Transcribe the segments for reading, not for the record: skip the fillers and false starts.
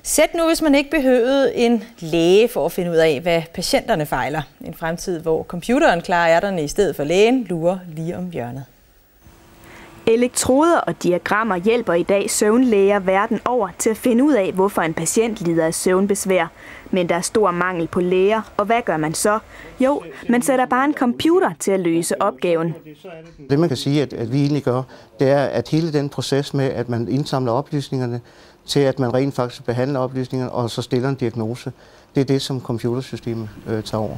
Sæt nu, hvis man ikke behøvede en læge for at finde ud af, hvad patienterne fejler. En fremtid, hvor computeren klarer ærterne i stedet for lægen, lurer lige om hjørnet. Elektroder og diagrammer hjælper i dag søvnlæger verden over til at finde ud af, hvorfor en patient lider af søvnbesvær. Men der er stor mangel på læger, og hvad gør man så? Jo, man sætter bare en computer til at løse opgaven. Det man kan sige, at vi egentlig gør, det er, at hele den proces med, at man indsamler oplysningerne, til at man rent faktisk behandler oplysningerne og så stiller en diagnose, det er det, som computersystemet tager over.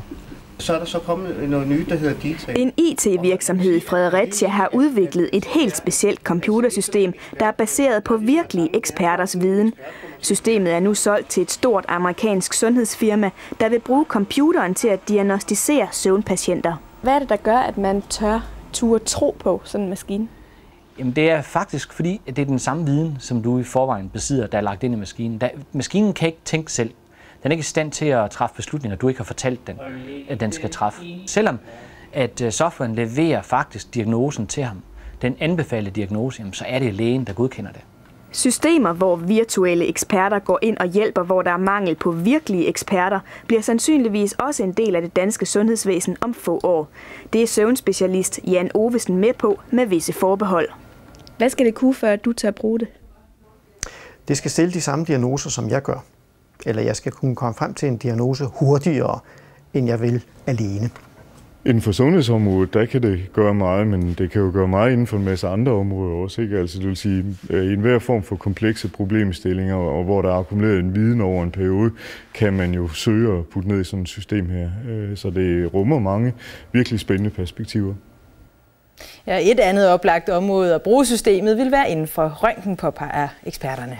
Så er der så kommet noget nyt, der hedder DITA. En IT-virksomhed i Fredericia har udviklet et helt specielt computersystem, der er baseret på virkelige eksperters viden. Systemet er nu solgt til et stort amerikansk sundhedsfirma, der vil bruge computeren til at diagnosticere søvnpatienter. Hvad er det, der gør, at man turde tro på sådan en maskine? Jamen det er faktisk fordi, at det er den samme viden, som du i forvejen besidder, der er lagt ind i maskinen. Maskinen kan ikke tænke selv. Den er ikke i stand til at træffe beslutninger, du ikke har fortalt den, at den skal træffe. Selvom at softwaren leverer faktisk diagnosen til ham, den anbefalede diagnose, så er det lægen, der godkender det. Systemer, hvor virtuelle eksperter går ind og hjælper, hvor der er mangel på virkelige eksperter, bliver sandsynligvis også en del af det danske sundhedsvæsen om få år. Det er søvnspecialist Jan Ovesen med på med visse forbehold. Hvad skal det kunne, før du tør bruge det? Det skal stille de samme diagnoser, som jeg gør. Eller jeg skal kunne komme frem til en diagnose hurtigere, end jeg vil alene. Inden for sundhedsområdet, der kan det gøre meget, men det kan jo gøre meget inden for en masse andre områder også. Ikke? Altså, det vil sige, i enhver form for komplekse problemstillinger, og hvor der er akkumuleret en viden over en periode, kan man jo søge og putte ned i sådan et system her. Så det rummer mange virkelig spændende perspektiver. Ja, et andet oplagt område at bruge systemet vil være inden for røntgen, påpeger eksperterne.